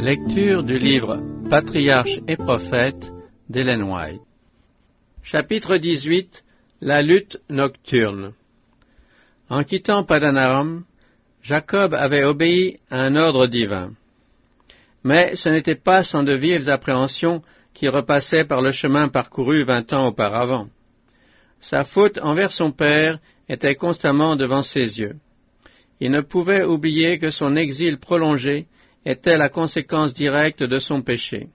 Lecture du livre Patriarches et prophètes d'Ellen White. Chapitre 18. La lutte nocturne. En quittant Padan-aram, Jacob avait obéi à un ordre divin. Mais ce n'était pas sans de vives appréhensions qu'il repassait par le chemin parcouru 20 ans auparavant. Sa faute envers son père était constamment devant ses yeux. Il ne pouvait oublier que son exil prolongé était la conséquence directe de son péché.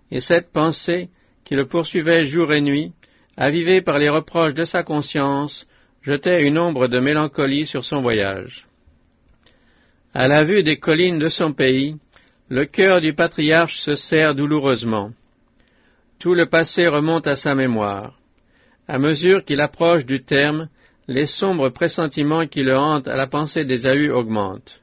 Et cette pensée, qui le poursuivait jour et nuit, avivée par les reproches de sa conscience, jetait une ombre de mélancolie sur son voyage. À la vue des collines de son pays, le cœur du patriarche se serre douloureusement. Tout le passé remonte à sa mémoire. À mesure qu'il approche du terme, les sombres pressentiments qui le hantent à la pensée d'Ésaü augmentent.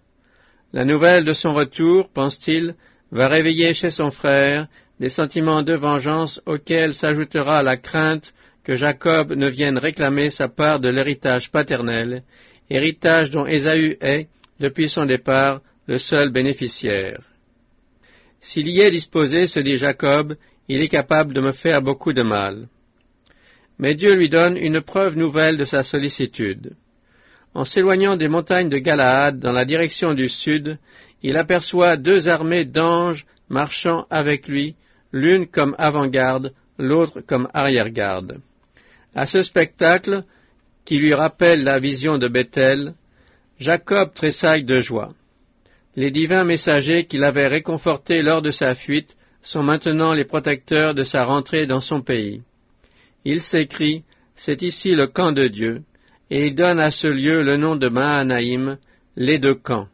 La nouvelle de son retour, pense-t-il, va réveiller chez son frère des sentiments de vengeance auxquels s'ajoutera la crainte que Jacob ne vienne réclamer sa part de l'héritage paternel, héritage dont Ésaü est, depuis son départ, le seul bénéficiaire. S'il y est disposé, se dit Jacob, il est capable de me faire beaucoup de mal. Mais Dieu lui donne une preuve nouvelle de sa sollicitude. En s'éloignant des montagnes de Galaad dans la direction du sud, il aperçoit 2 armées d'anges marchant avec lui, l'une comme avant-garde, l'autre comme arrière-garde. À ce spectacle, qui lui rappelle la vision de Béthel, Jacob tressaille de joie. Les divins messagers qui l'avaient réconforté lors de sa fuite sont maintenant les protecteurs de sa rentrée dans son pays. Il s'écrie « C'est ici le camp de Dieu », et il donne à ce lieu le nom de Mahanaïm, les 2 camps.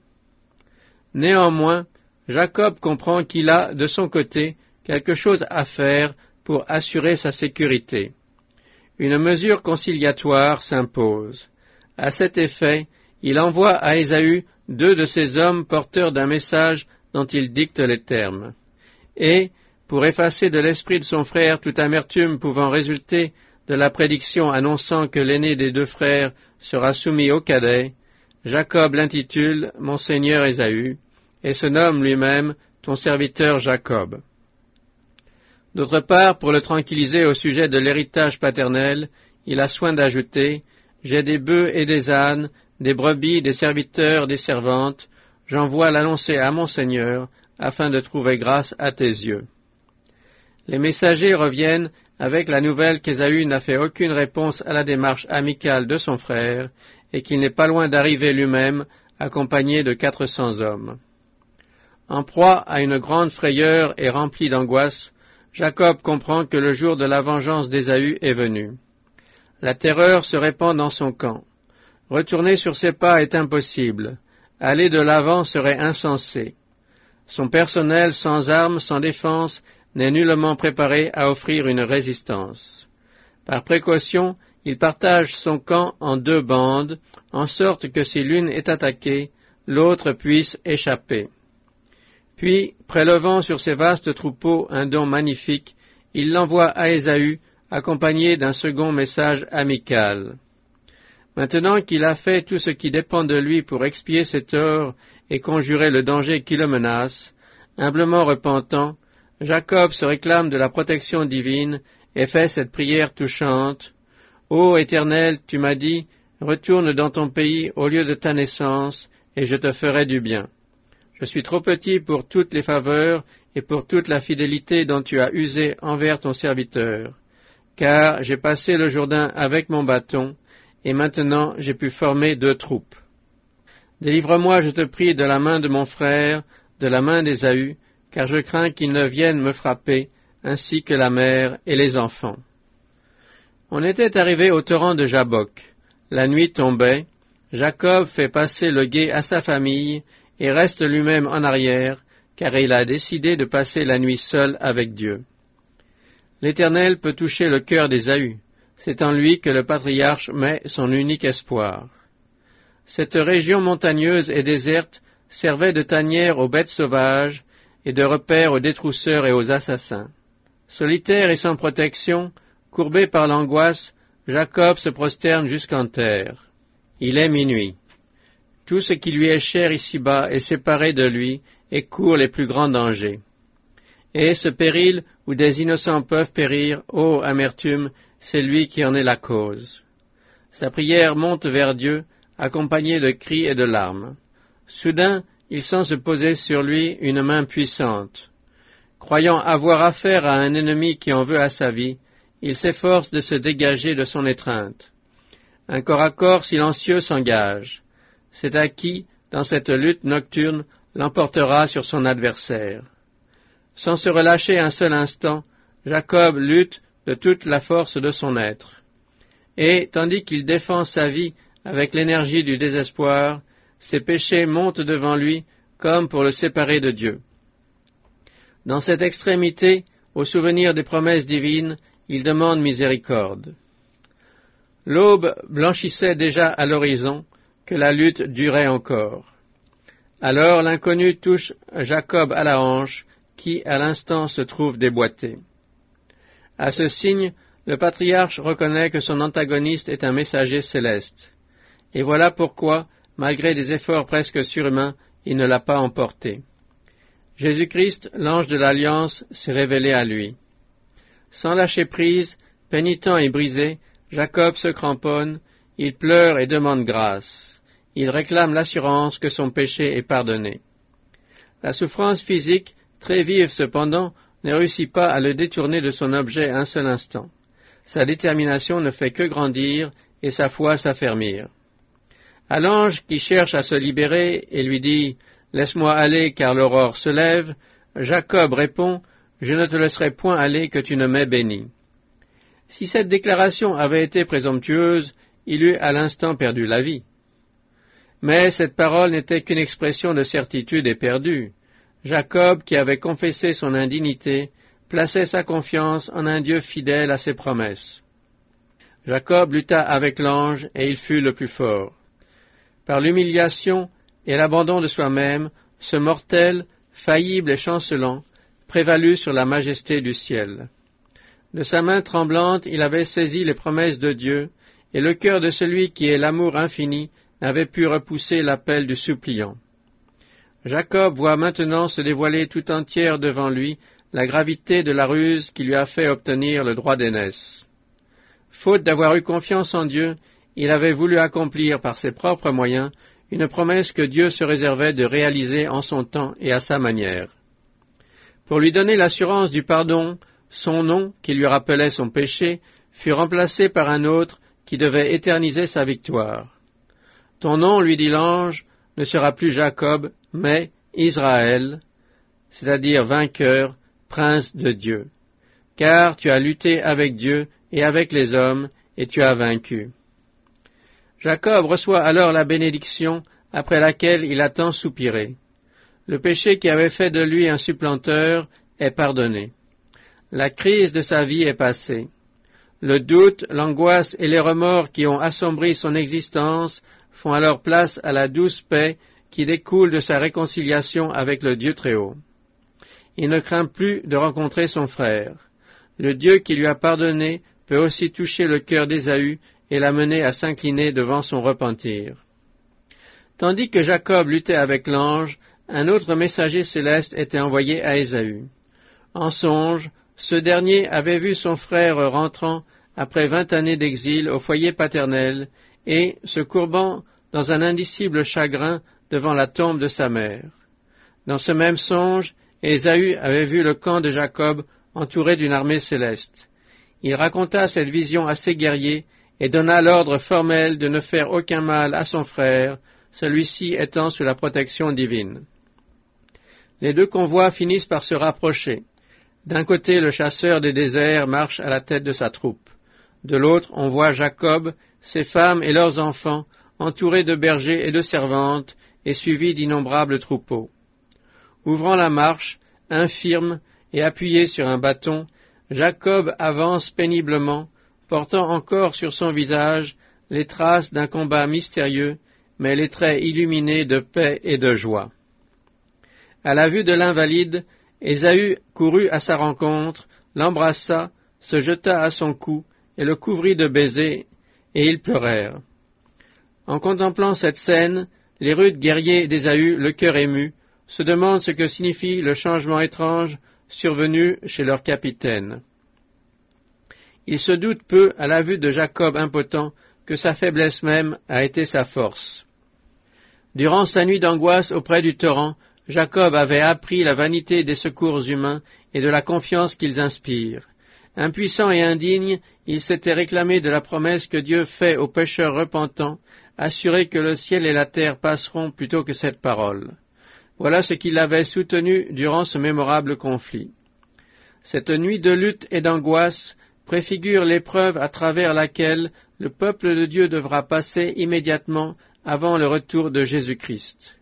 Néanmoins, Jacob comprend qu'il a, de son côté, quelque chose à faire pour assurer sa sécurité. Une mesure conciliatoire s'impose. À cet effet, il envoie à Ésaü 2 de ses hommes porteurs d'un message dont il dicte les termes. Et, pour effacer de l'esprit de son frère toute amertume pouvant résulter de la prédiction annonçant que l'aîné des 2 frères sera soumis au cadet, Jacob l'intitule « Mon Seigneur Ésaü » et se nomme lui-même « Ton serviteur Jacob ». D'autre part, pour le tranquilliser au sujet de l'héritage paternel, il a soin d'ajouter « J'ai des bœufs et des ânes, des brebis, des serviteurs, des servantes, j'envoie l'annoncer à mon Seigneur, afin de trouver grâce à tes yeux. » Les messagers reviennent avec la nouvelle qu'Ésaü n'a fait aucune réponse à la démarche amicale de son frère et qu'il n'est pas loin d'arriver lui-même, accompagné de 400 hommes. En proie à une grande frayeur et rempli d'angoisse, Jacob comprend que le jour de la vengeance d'Ésaü est venu. La terreur se répand dans son camp. Retourner sur ses pas est impossible. Aller de l'avant serait insensé. Son personnel sans armes, sans défense, n'est nullement préparé à offrir une résistance. Par précaution, il partage son camp en 2 bandes, en sorte que si l'une est attaquée, l'autre puisse échapper. Puis, prélevant sur ses vastes troupeaux un don magnifique, il l'envoie à Ésaü, accompagné d'un second message amical. Maintenant qu'il a fait tout ce qui dépend de lui pour expier ses torts et conjurer le danger qui le menace, humblement repentant, Jacob se réclame de la protection divine et fait cette prière touchante. « Ô Éternel, tu m'as dit, retourne dans ton pays au lieu de ta naissance, et je te ferai du bien. Je suis trop petit pour toutes les faveurs et pour toute la fidélité dont tu as usé envers ton serviteur, car j'ai passé le Jourdain avec mon bâton, et maintenant j'ai pu former 2 troupes. Délivre-moi, je te prie, de la main de mon frère, de la main d'Ésaü, car je crains qu'ils ne viennent me frapper, ainsi que la mère et les enfants. » On était arrivé au torrent de Jabbok. La nuit tombait. Jacob fait passer le gué à sa famille et reste lui-même en arrière, car il a décidé de passer la nuit seul avec Dieu. L'Éternel peut toucher le cœur d'Ésaü. C'est en lui que le patriarche met son unique espoir. Cette région montagneuse et déserte servait de tanière aux bêtes sauvages et de repère aux détrousseurs et aux assassins. Solitaire et sans protection, courbé par l'angoisse, Jacob se prosterne jusqu'en terre. Il est minuit. Tout ce qui lui est cher ici-bas est séparé de lui et court les plus grands dangers. Et ce péril où des innocents peuvent périr, ô amertume, c'est lui qui en est la cause. Sa prière monte vers Dieu, accompagnée de cris et de larmes. Soudain, il sent se poser sur lui une main puissante. Croyant avoir affaire à un ennemi qui en veut à sa vie, il s'efforce de se dégager de son étreinte. Un corps à corps silencieux s'engage. C'est à qui, dans cette lutte nocturne, l'emportera sur son adversaire. Sans se relâcher un seul instant, Jacob lutte de toute la force de son être. Et, tandis qu'il défend sa vie avec l'énergie du désespoir, ses péchés montent devant lui comme pour le séparer de Dieu. Dans cette extrémité, au souvenir des promesses divines, il demande miséricorde. L'aube blanchissait déjà à l'horizon, que la lutte durait encore. Alors l'inconnu touche Jacob à la hanche, qui à l'instant se trouve déboîté. À ce signe, le patriarche reconnaît que son antagoniste est un messager céleste. Et voilà pourquoi, malgré des efforts presque surhumains, il ne l'a pas emporté. Jésus-Christ, l'ange de l'Alliance, s'est révélé à lui. Sans lâcher prise, pénitent et brisé, Jacob se cramponne, il pleure et demande grâce. Il réclame l'assurance que son péché est pardonné. La souffrance physique, très vive cependant, ne réussit pas à le détourner de son objet un seul instant. Sa détermination ne fait que grandir et sa foi s'affermir. À l'ange qui cherche à se libérer et lui dit « Laisse-moi aller car l'aurore se lève », Jacob répond « Je ne te laisserai point aller que tu ne m'aies béni ». Si cette déclaration avait été présomptueuse, il eût à l'instant perdu la vie. Mais cette parole n'était qu'une expression de certitude éperdue. Jacob, qui avait confessé son indignité, plaçait sa confiance en un Dieu fidèle à ses promesses. Jacob lutta avec l'ange et il fut le plus fort. Par l'humiliation et l'abandon de soi-même, ce mortel, faillible et chancelant, prévalut sur la majesté du ciel. De sa main tremblante, il avait saisi les promesses de Dieu, et le cœur de celui qui est l'amour infini n'avait pu repousser l'appel du suppliant. Jacob voit maintenant se dévoiler tout entière devant lui la gravité de la ruse qui lui a fait obtenir le droit d'aînesse. Faute d'avoir eu confiance en Dieu, il avait voulu accomplir par ses propres moyens une promesse que Dieu se réservait de réaliser en son temps et à sa manière. Pour lui donner l'assurance du pardon, son nom, qui lui rappelait son péché, fut remplacé par un autre qui devait éterniser sa victoire. « Ton nom, lui dit l'ange, ne sera plus Jacob, mais Israël, c'est-à-dire vainqueur, prince de Dieu. Car tu as lutté avec Dieu et avec les hommes, et tu as vaincu. » Jacob reçoit alors la bénédiction après laquelle il a tant soupiré. Le péché qui avait fait de lui un supplanteur est pardonné. La crise de sa vie est passée. Le doute, l'angoisse et les remords qui ont assombri son existence font alors place à la douce paix qui découle de sa réconciliation avec le Dieu Très-Haut. Il ne craint plus de rencontrer son frère. Le Dieu qui lui a pardonné peut aussi toucher le cœur d'Ésaü et l'amener à s'incliner devant son repentir. Tandis que Jacob luttait avec l'ange, un autre messager céleste était envoyé à Ésaü. En songe, ce dernier avait vu son frère rentrant après 20 années d'exil au foyer paternel et se courbant dans un indicible chagrin devant la tombe de sa mère. Dans ce même songe, Ésaü avait vu le camp de Jacob entouré d'une armée céleste. Il raconta cette vision à ses guerriers et donna l'ordre formel de ne faire aucun mal à son frère, celui-ci étant sous la protection divine. Les deux convois finissent par se rapprocher. D'un côté, le chasseur des déserts marche à la tête de sa troupe. De l'autre, on voit Jacob, ses femmes et leurs enfants, entourés de bergers et de servantes, et suivis d'innombrables troupeaux. Ouvrant la marche, infirme et appuyé sur un bâton, Jacob avance péniblement, portant encore sur son visage les traces d'un combat mystérieux, mais les traits illuminés de paix et de joie. À la vue de l'invalide, Ésaü courut à sa rencontre, l'embrassa, se jeta à son cou et le couvrit de baisers, et ils pleurèrent. En contemplant cette scène, les rudes guerriers d'Ésaü, le cœur ému, se demandent ce que signifie le changement étrange survenu chez leur capitaine. Ils se doutent peu, à la vue de Jacob impotent, que sa faiblesse même a été sa force. Durant sa nuit d'angoisse auprès du torrent, Jacob avait appris la vanité des secours humains et de la confiance qu'ils inspirent. Impuissant et indigne, il s'était réclamé de la promesse que Dieu fait aux pécheurs repentants, assuré que le ciel et la terre passeront plutôt que cette parole. Voilà ce qu'il avait soutenu durant ce mémorable conflit. Cette nuit de lutte et d'angoisse préfigure l'épreuve à travers laquelle le peuple de Dieu devra passer immédiatement avant le retour de Jésus-Christ.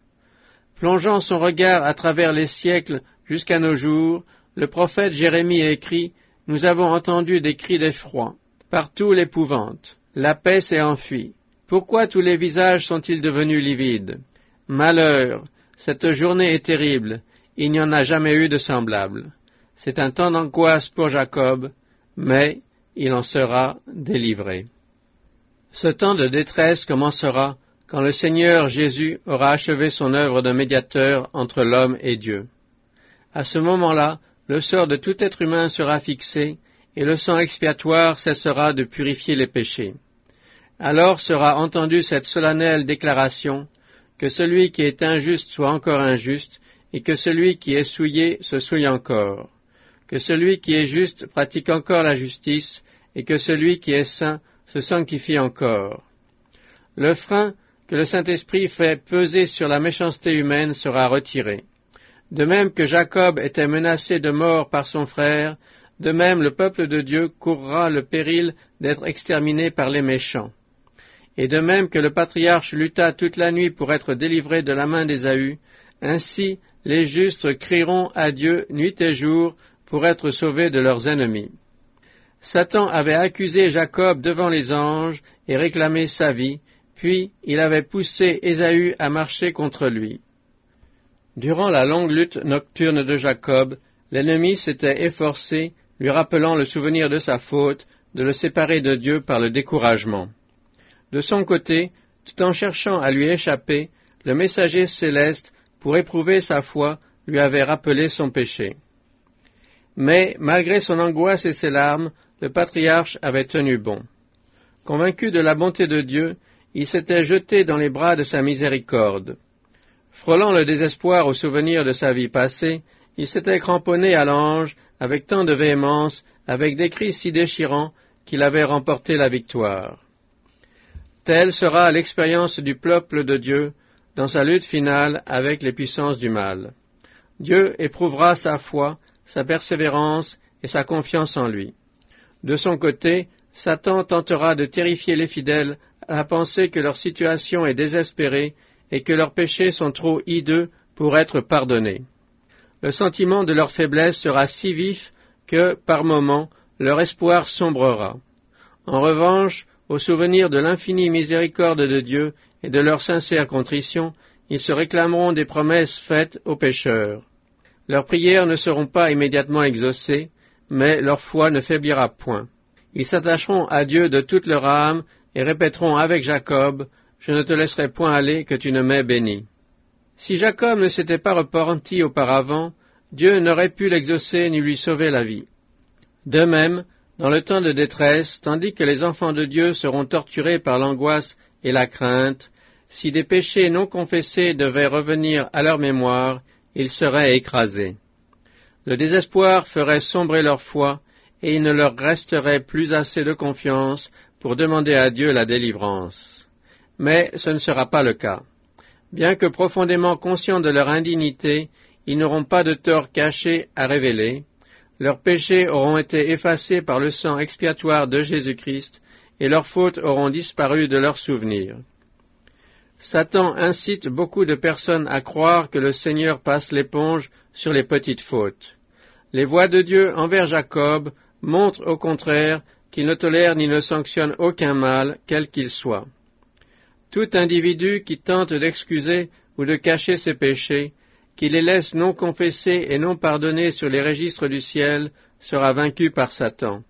Plongeant son regard à travers les siècles jusqu'à nos jours, le prophète Jérémie écrit « Nous avons entendu des cris d'effroi, partout l'épouvante, la paix s'est enfuie. Pourquoi tous les visages sont-ils devenus livides? Malheur, cette journée est terrible, il n'y en a jamais eu de semblable. C'est un temps d'angoisse pour Jacob, mais il en sera délivré. » Ce temps de détresse commencera quand le Seigneur Jésus aura achevé son œuvre de médiateur entre l'homme et Dieu. À ce moment-là, le sort de tout être humain sera fixé, et le sang expiatoire cessera de purifier les péchés. Alors sera entendue cette solennelle déclaration que celui qui est injuste soit encore injuste, et que celui qui est souillé se souille encore, que celui qui est juste pratique encore la justice, et que celui qui est saint se sanctifie encore. Le frein que le Saint-Esprit fait peser sur la méchanceté humaine sera retiré. De même que Jacob était menacé de mort par son frère, de même le peuple de Dieu courra le péril d'être exterminé par les méchants. Et de même que le patriarche lutta toute la nuit pour être délivré de la main d'Ésaü, ainsi les justes crieront à Dieu nuit et jour pour être sauvés de leurs ennemis. Satan avait accusé Jacob devant les anges et réclamé sa vie, puis il avait poussé Ésaü à marcher contre lui. Durant la longue lutte nocturne de Jacob, l'ennemi s'était efforcé, lui rappelant le souvenir de sa faute, de le séparer de Dieu par le découragement. De son côté, tout en cherchant à lui échapper, le messager céleste, pour éprouver sa foi, lui avait rappelé son péché. Mais, malgré son angoisse et ses larmes, le patriarche avait tenu bon. Convaincu de la bonté de Dieu, il s'était jeté dans les bras de sa miséricorde. Frôlant le désespoir au souvenir de sa vie passée, il s'était cramponné à l'ange avec tant de véhémence, avec des cris si déchirants qu'il avait remporté la victoire. Telle sera l'expérience du peuple de Dieu dans sa lutte finale avec les puissances du mal. Dieu éprouvera sa foi, sa persévérance et sa confiance en lui. De son côté, Satan tentera de terrifier les fidèles à la pensée que leur situation est désespérée et que leurs péchés sont trop hideux pour être pardonnés. Le sentiment de leur faiblesse sera si vif que, par moments, leur espoir sombrera. En revanche, au souvenir de l'infinie miséricorde de Dieu et de leur sincère contrition, ils se réclameront des promesses faites aux pécheurs. Leurs prières ne seront pas immédiatement exaucées, mais leur foi ne faiblira point. Ils s'attacheront à Dieu de toute leur âme et répéteront avec Jacob « Je ne te laisserai point aller que tu ne m'aies béni ». Si Jacob ne s'était pas repenti auparavant, Dieu n'aurait pu l'exaucer ni lui sauver la vie. De même, dans le temps de détresse, tandis que les enfants de Dieu seront torturés par l'angoisse et la crainte, si des péchés non confessés devaient revenir à leur mémoire, ils seraient écrasés. Le désespoir ferait sombrer leur foi, et il ne leur resterait plus assez de confiance pour demander à Dieu la délivrance. Mais ce ne sera pas le cas. Bien que profondément conscients de leur indignité, ils n'auront pas de tort caché à révéler. Leurs péchés auront été effacés par le sang expiatoire de Jésus-Christ, et leurs fautes auront disparu de leurs souvenirs. Satan incite beaucoup de personnes à croire que le Seigneur passe l'éponge sur les petites fautes. Les voies de Dieu envers Jacob montrent au contraire qu'il ne tolère ni ne sanctionne aucun mal, quel qu'il soit. Tout individu qui tente d'excuser ou de cacher ses péchés, qui les laisse non confessés et non pardonnés sur les registres du ciel, sera vaincu par Satan.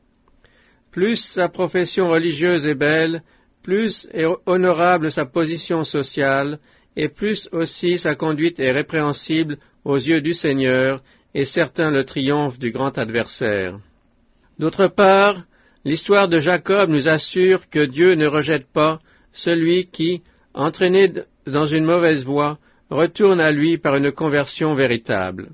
Plus sa profession religieuse est belle, plus est honorable sa position sociale, et plus aussi sa conduite est répréhensible aux yeux du Seigneur, et certain le triomphe du grand adversaire. D'autre part, l'histoire de Jacob nous assure que Dieu ne rejette pas celui qui, entraîné dans une mauvaise voie, retourne à lui par une conversion véritable.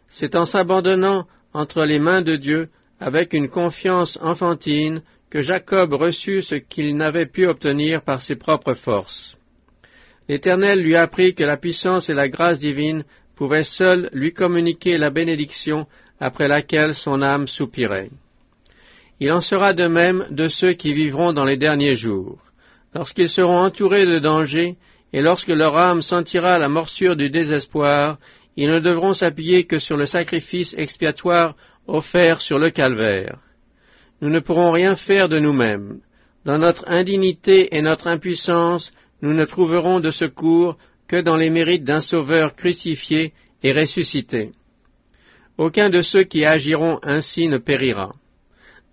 C'est en s'abandonnant entre les mains de Dieu avec une confiance enfantine que Jacob reçut ce qu'il n'avait pu obtenir par ses propres forces. L'Éternel lui apprit que la puissance et la grâce divine pouvaient seules lui communiquer la bénédiction après laquelle son âme soupirait. Il en sera de même de ceux qui vivront dans les derniers jours. Lorsqu'ils seront entourés de dangers, et lorsque leur âme sentira la morsure du désespoir, ils ne devront s'appuyer que sur le sacrifice expiatoire offert sur le calvaire. Nous ne pourrons rien faire de nous-mêmes. Dans notre indignité et notre impuissance, nous ne trouverons de secours que dans les mérites d'un Sauveur crucifié et ressuscité. Aucun de ceux qui agiront ainsi ne périra.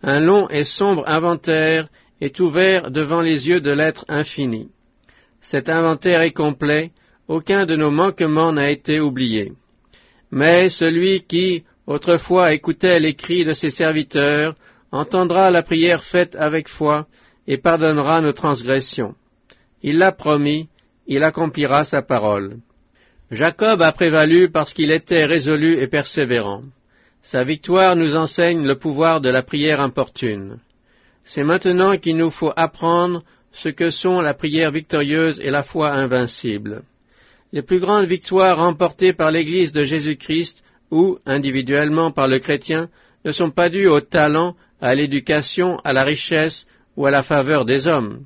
Un long et sombre inventaire est ouvert devant les yeux de l'être infini. Cet inventaire est complet, aucun de nos manquements n'a été oublié. Mais celui qui, autrefois, écoutait les cris de ses serviteurs, entendra la prière faite avec foi et pardonnera nos transgressions. Il l'a promis, il accomplira sa parole. Jacob a prévalu parce qu'il était résolu et persévérant. Sa victoire nous enseigne le pouvoir de la prière importune. C'est maintenant qu'il nous faut apprendre ce que sont la prière victorieuse et la foi invincible. Les plus grandes victoires remportées par l'Église de Jésus-Christ ou, individuellement par le chrétien, ne sont pas dues au talent, à l'éducation, à la richesse ou à la faveur des hommes.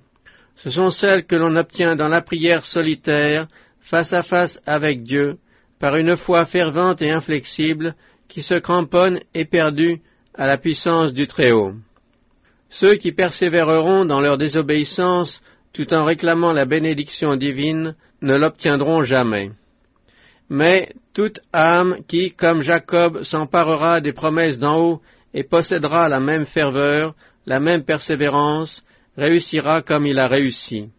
Ce sont celles que l'on obtient dans la prière solitaire, face à face avec Dieu, par une foi fervente et inflexible, qui se cramponne éperdue à la puissance du Très-Haut. Ceux qui persévéreront dans leur désobéissance, tout en réclamant la bénédiction divine, ne l'obtiendront jamais. Mais toute âme qui, comme Jacob, s'emparera des promesses d'en haut et possédera la même ferveur, la même persévérance, réussira comme il a réussi.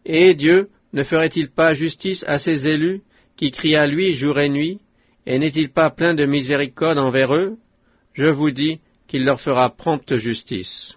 Et Dieu ne ferait-il pas justice à ses élus, qui crient à lui jour et nuit, et n'est-il pas plein de miséricorde envers eux? Je vous dis qu'il leur fera prompte justice.